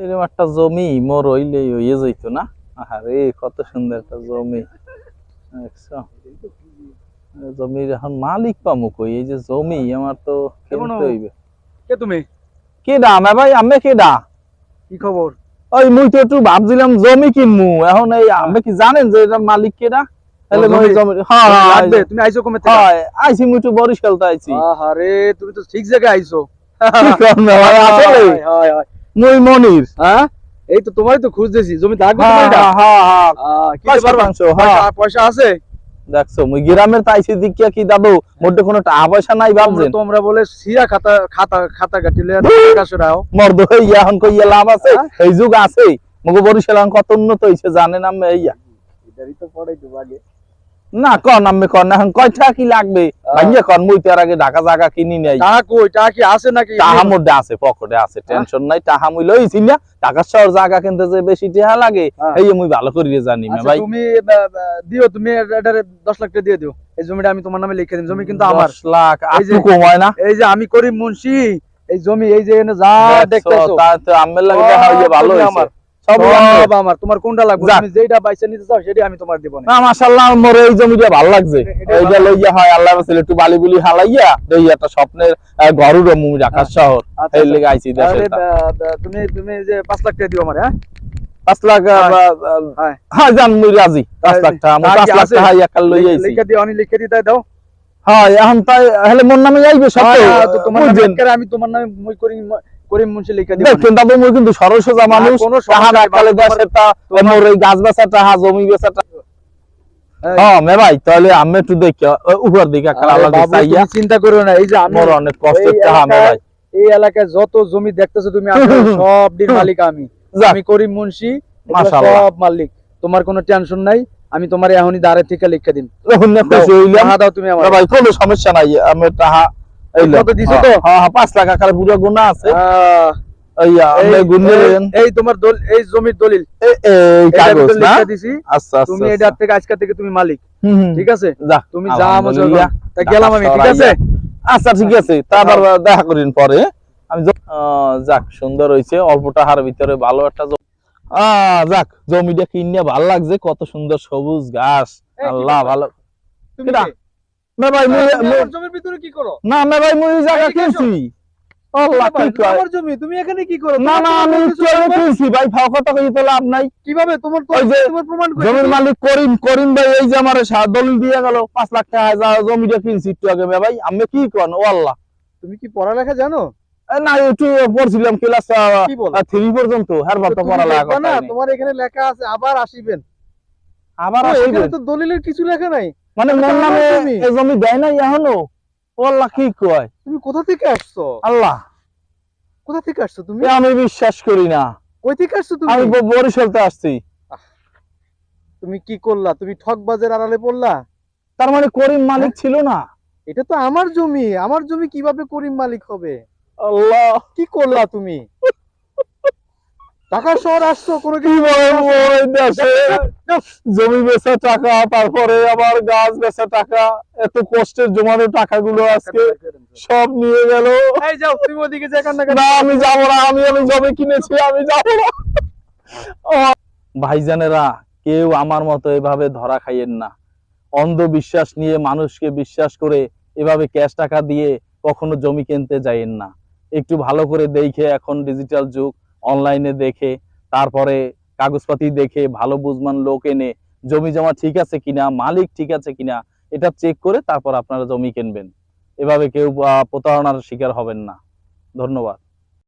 এরকম একটা জমি মোর হইলে হইয়ে যাইত না। আরে কত সুন্দর একটা জমি দেখছো। জমির এখন মালিক পামু কই? এই যে জমি আমার তো কিনতে হইবে। কে তুমি? কেডা মে ভাই? আমি কেডা? কি খবর? ওই মুই তো একটু ভাবছিলাম জমি কিনমু। এখন এই আমি কি জানেন যে এটা মালিক কেডা? তাহলে মই জমি হ্যাঁ লাগবে। তুমি আইছো কমে থেকে? হ্যাঁ আইছি, মুই তো বরিশাল তে আইছি। আরে তুমি তো ঠিক জায়গায় আইছো। কি কোন ভাই? আসলে হায় হায় মুই মনির। হ্যাঁ এই তো তোমারই তো খুঁজতেছি। জমি লাগবে হ্যাঁ তোমার এটা? হ্যাঁ হ্যাঁ কি ব্যাপার? হ্যাঁ পয়সা আছে? দেখছো মুই গ্রামের তাইছি দিকিয়া কি দাদু মোটে কোনো টাকা পয়সা নাই ভাবছেন? তোমরা বলে সিরা খাতা খাতা খাতা কাটিলে টাকা সরাও মর্দ হইয়া এখন কইয়া লাভ আছে? এই যুগ আছে। মগো বরিশাল এখন কত উন্নত হইছে জানেন আমি? এইয়া এটারই তো পড়াই তো আগে না কন আমি কন এখন কয়টা কি লাগবে ভাইয়া কন? মুই তো আর আগে ঢাকা জায়গা কিনি নাই। টাকা কই? টাকা কি আছে নাকি? টাকা মধ্যে আছে, পকেটে আছে, টেনশন নাই। টাকা মুই লইছি না। ঢাকা শহর জায়গা কিনতে যে বেশি টাকা লাগে এই মুই ভালো করিয়ে জানি না ভাই। তুমি দিও, তুমি এটারে 10 লাখ টাকা দিয়ে দিও। এই জমিটা আমি তোমার নামে লিখে দিই। জমি কিন্তু আমার। 10 লাখ আপনি কমায় না? এই যে আমি করিম মুন্সি, এই জমি এই যে এনে যা দেখতেছো তা তো আমের লাগে দেখা হইয়া ভালো হইছে। আমার সব আমার। তোমার কোনটা লাগবে? তুমি যেটা বাইসা নিতে চাও সেটাই আমি তোমার দেব না। না মাশাআল্লাহ মোর এই জমিটা ভালো লাগছে। এইটা লইয়া হয় আল্লাহ রাসূল একটু বালি বুলি হালাইয়া দেই একটা স্বপ্নের ঘরুর মুই ঢাকা শহর এই লাগি আইছি দেশে। তুমি তুমি যে 5 লাখ টাকা দিও আমার। হ্যাঁ 5 লাখ হ্যাঁ জান মুই রাজি। 5 লাখ টাকা আমি 5 লাখ টাকা একাল লই আইছি। লিখে দিও, আমি লিখে দিতে দাও। হ্যাঁ এখন তাই হলে মোর নামে আইবে সব তো তোমার নামে আমি তোমার নামে মই করিম মুন্সি লিখে দিও। দেখেন দাদু মুই কিন্তু সরল সোজা মানুষ। টাকা রাখালে দেশেরটা মোর এই গাছ বেচাটা জমি বেচাটা। হ্যাঁ মে ভাই তাহলে আমি একটু দেখি উপর দিকে একটা আলাদা চাইয়া। চিন্তা করো না, এই যে মোর অনেক কষ্টের টাকা মে ভাই। এই এলাকায় যত জমি দেখতেছো তুমি সব ডির মালিক আমি। আমি করিম মুন্সি, মাশাআল্লাহ সব মালিক। তোমার কোনো টেনশন নাই। আমি তোমার এখনই দাঁড়ে থেকে লিখে দিন। দাও তুমি আমার ভাই, কোনো সমস্যা নাই। আমি টাকা এই কত দিছো তো? হ্যাঁ 5 লাখ আকারে পুরো গুণা আছে। এই তোমার এই জমির দলিল, এই কাগজ না? আচ্ছা তুমি এটার থেকে আজকে থেকে তুমি মালিক। ঠিক আছে, তুমি যা মজা তা গেলাম আমি। ঠিক আছে আচ্ছা ঠিক আছে, তারপর দেখা করিন পরে। আমি যাক সুন্দর হইছে, অল্প টাকার ভিতরে ভালো একটা যাক জমিটা কিনে ভালো লাগছে। কত সুন্দর সবুজ ঘাস। আল্লাহ ভালো। তুমি মে ভাই জমির ভিতরে কি করো? না মে ভাই মুই জায়গা কিনছি। আল্লাহ কি কয়? আমার জমি তুমি এখানে কি করো? না না আমি কিনছি ভাই, ফাও কথা কই তো লাভ নাই। কিভাবে? তোমার প্রমাণ কই? জমির মালিক করিম ভাই এই যে আমারে দলিল দিয়ে গেল 5 লাখ টাকা জমিটা কিনছি একটু আগে। মে ভাই আমি কি কোন? ও আল্লাহ। তুমি কি পড়ালেখা জানো? না একটু পড়ছিলাম ক্লাস 3 পর্যন্ত। হ্যাঁ বাবা পড়ালেখা করতে না। তোমার এখানে লেখা আছে আবার আসিবেন। আবার আসিবেন? এখানে তো দলিলের কিছু লেখা নাই। মানে মোর নামে এই জমি দেয় না এখনো? ও আল্লাহ কি কয়? তুমি কোথা থেকে আসছো? আল্লাহ কোথা থেকে আসছো তুমি? আমি বিশ্বাস করি না। কই থেকে আসছো তুমি? আমি বরিশালতে আসছি। তুমি কি করলা? তুমি ঠকবাজের আড়ালে পড়লা। তার মানে করিম মালিক ছিল না? এটা তো আমার জমি। আমার জমি কিভাবে করিম মালিক হবে? আল্লাহ কি করলা তুমি? ঢাকা শহর আসছো কোনো কি জমি বেচা টাকা, তারপরে আবার গাছ বেচা টাকা, এত কষ্টের জমানো টাকাগুলো আজকে সব নিয়ে গেল। এই যাও তুমি ওদিকে যা। না আমি যাব না। আমি জমি কিনেছি, আমি যাব না। ভাইজানেরা কেউ আমার মতো এভাবে ধরা খাইয়েন না। অন্ধবিশ্বাস নিয়ে মানুষকে বিশ্বাস করে এভাবে ক্যাশ টাকা দিয়ে কখনো জমি কিনতে যাইয়েন না। একটু ভালো করে দেখে, এখন ডিজিটাল যুগ, অনলাইনে দেখে, তারপরে কাগজপাতি দেখে ভালো বুঝমান লোক এনে জমি জমা ঠিক আছে কিনা, মালিক ঠিক আছে কিনা এটা চেক করে তারপর আপনারা জমি কিনবেন। এভাবে কেউ প্রতারণার শিকার হবেন না। ধন্যবাদ।